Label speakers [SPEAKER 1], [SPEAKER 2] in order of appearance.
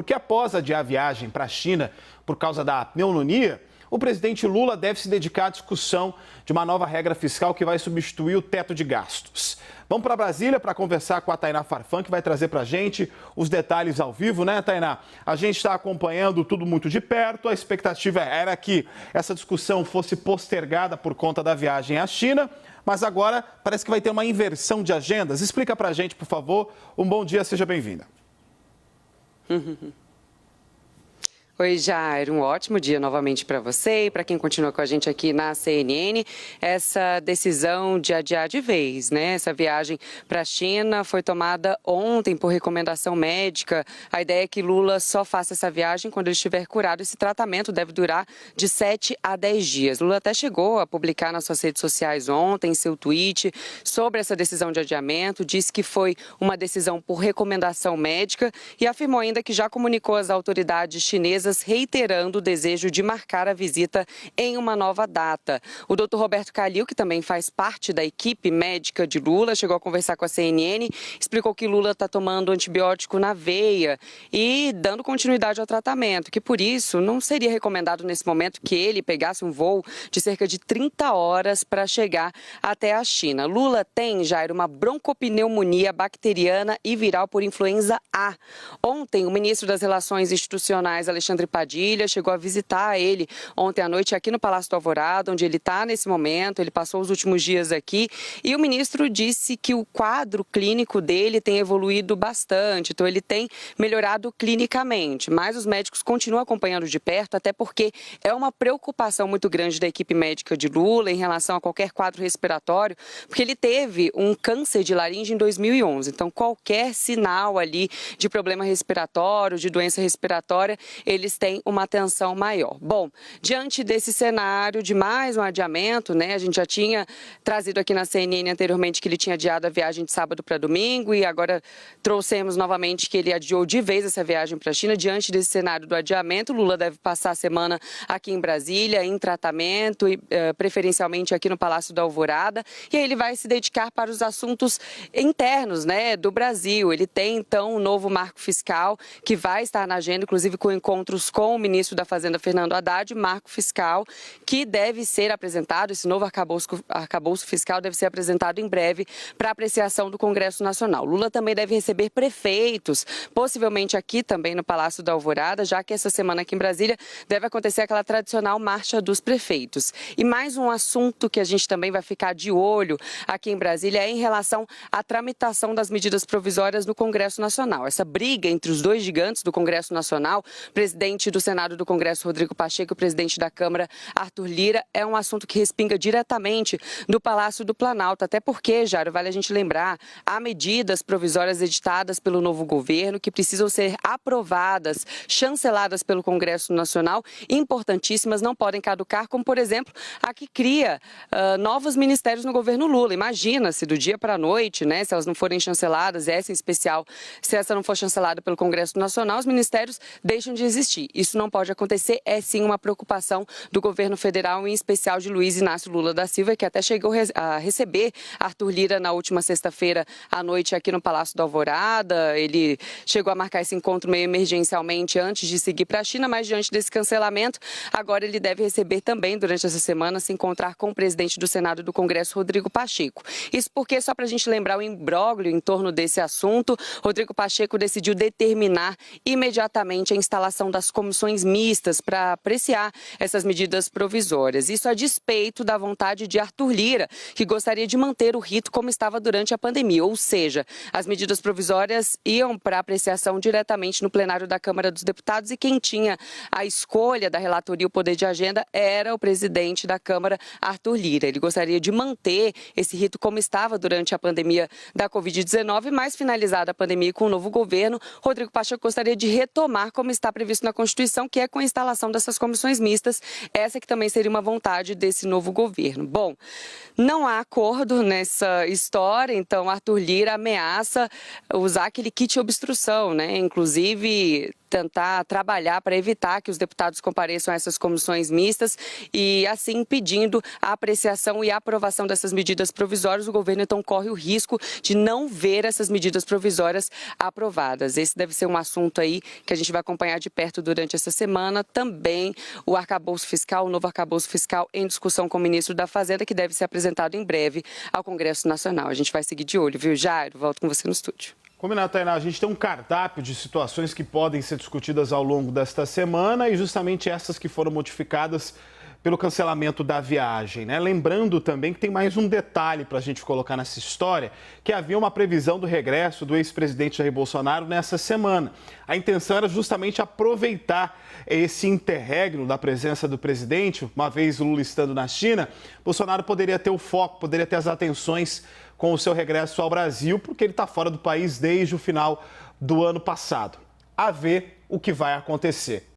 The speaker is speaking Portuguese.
[SPEAKER 1] porque após adiar a viagem para a China por causa da pneumonia, o presidente Lula deve se dedicar à discussão de uma nova regra fiscal que vai substituir o teto de gastos. Vamos para Brasília para conversar com a Tainá Farfan, que vai trazer para a gente os detalhes ao vivo, né, Tainá? A gente está acompanhando tudo muito de perto. A expectativa era que essa discussão fosse postergada por conta da viagem à China, mas agora parece que vai ter uma inversão de agendas. Explica para a gente, por favor. Um bom dia, seja bem-vinda.
[SPEAKER 2] Oi, Jair, um ótimo dia novamente para você e para quem continua com a gente aqui na CNN. Essa decisão de adiar de vez, né? Essa viagem para a China foi tomada ontem por recomendação médica. A ideia é que Lula só faça essa viagem quando ele estiver curado. Esse tratamento deve durar de 7 a 10 dias. Lula até chegou a publicar nas suas redes sociais ontem seu tweet sobre essa decisão de adiamento. Disse que foi uma decisão por recomendação médica e afirmou ainda que já comunicou às autoridades chinesas reiterando o desejo de marcar a visita em uma nova data. O doutor Roberto Calil, que também faz parte da equipe médica de Lula, chegou a conversar com a CNN, explicou que Lula está tomando antibiótico na veia e dando continuidade ao tratamento, que por isso não seria recomendado nesse momento que ele pegasse um voo de cerca de 30 horas para chegar até a China. Lula tem, Jair, uma broncopneumonia bacteriana e viral por influenza A. Ontem, o ministro das Relações Institucionais, Alexandre Padilha, chegou a visitar ele ontem à noite aqui no Palácio do Alvorada, onde ele está nesse momento. Ele passou os últimos dias aqui e o ministro disse que o quadro clínico dele tem evoluído bastante, então ele tem melhorado clinicamente, mas os médicos continuam acompanhando de perto, até porque é uma preocupação muito grande da equipe médica de Lula em relação a qualquer quadro respiratório, porque ele teve um câncer de laringe em 2011, então qualquer sinal ali de problema respiratório, de doença respiratória, eles têm uma atenção maior. Bom, diante desse cenário de mais um adiamento, né, a gente já tinha trazido aqui na CNN anteriormente que ele tinha adiado a viagem de sábado para domingo e agora trouxemos novamente que ele adiou de vez essa viagem para a China. Diante desse cenário do adiamento, Lula deve passar a semana aqui em Brasília, em tratamento e preferencialmente aqui no Palácio da Alvorada, e aí ele vai se dedicar para os assuntos internos, né, do Brasil. Ele tem então um novo marco fiscal que vai estar na agenda, inclusive com encontros com o ministro da Fazenda, Fernando Haddad, marco fiscal que deve ser apresentado, esse novo arcabouço fiscal deve ser apresentado em breve para apreciação do Congresso Nacional. Lula também deve receber prefeitos, possivelmente aqui também no Palácio da Alvorada, já que essa semana aqui em Brasília deve acontecer aquela tradicional marcha dos prefeitos. E mais um assunto que a gente também vai ficar de olho aqui em Brasília é em relação à tramitação das medidas provisórias no Congresso Nacional. Essa briga entre os dois gigantes do Congresso Nacional, presidente do Senado do Congresso, Rodrigo Pacheco, e o presidente da Câmara, Arthur Lira, é um assunto que respinga diretamente do Palácio do Planalto, até porque, Jairo, vale a gente lembrar, há medidas provisórias editadas pelo novo governo que precisam ser aprovadas, chanceladas pelo Congresso Nacional, importantíssimas, não podem caducar, como, por exemplo, a que cria novos ministérios no governo Lula. Imagina se do dia para a noite, né, se elas não forem chanceladas, essa em especial, se essa não for chancelada pelo Congresso Nacional, os ministérios deixam de existir. Isso não pode acontecer, é sim uma preocupação do governo federal, em especial de Luiz Inácio Lula da Silva, que até chegou a receber Arthur Lira na última sexta-feira à noite aqui no Palácio da Alvorada. Ele chegou a marcar esse encontro meio emergencialmente antes de seguir para a China, mas diante desse cancelamento, agora ele deve receber também, durante essa semana, se encontrar com o presidente do Senado e do Congresso, Rodrigo Pacheco. Isso porque, só para a gente lembrar o imbróglio em torno desse assunto, Rodrigo Pacheco decidiu determinar imediatamente a instalação das comissões mistas para apreciar essas medidas provisórias. Isso a despeito da vontade de Arthur Lira, que gostaria de manter o rito como estava durante a pandemia, ou seja, as medidas provisórias iam para apreciação diretamente no plenário da Câmara dos Deputados e quem tinha a escolha da relatoria e o poder de agenda era o presidente da Câmara, Arthur Lira. Ele gostaria de manter esse rito como estava durante a pandemia da Covid-19, mas finalizada a pandemia com o novo governo, Rodrigo Pacheco gostaria de retomar como está previsto na Constituição, que é com a instalação dessas comissões mistas, essa que também seria uma vontade desse novo governo. Bom, não há acordo nessa história, então Arthur Lira ameaça usar aquele kit obstrução, né? Inclusive tentar trabalhar para evitar que os deputados compareçam a essas comissões mistas e assim impedindo a apreciação e a aprovação dessas medidas provisórias. O governo então corre o risco de não ver essas medidas provisórias aprovadas. Esse deve ser um assunto aí que a gente vai acompanhar de perto durante essa semana. Também o arcabouço fiscal, o novo arcabouço fiscal em discussão com o ministro da Fazenda, que deve ser apresentado em breve ao Congresso Nacional. A gente vai seguir de olho, viu, Jairo? Volto com você no estúdio.
[SPEAKER 1] Combinado, Tainá. A gente tem um cardápio de situações que podem ser discutidas ao longo desta semana e justamente essas que foram modificadas pelo cancelamento da viagem, né? Lembrando também que tem mais um detalhe para a gente colocar nessa história, que havia uma previsão do regresso do ex-presidente Jair Bolsonaro nessa semana. A intenção era justamente aproveitar esse interregno da presença do presidente, uma vez o Lula estando na China, Bolsonaro poderia ter o foco, poderia ter as atenções com o seu regresso ao Brasil, porque ele está fora do país desde o final do ano passado. A ver o que vai acontecer.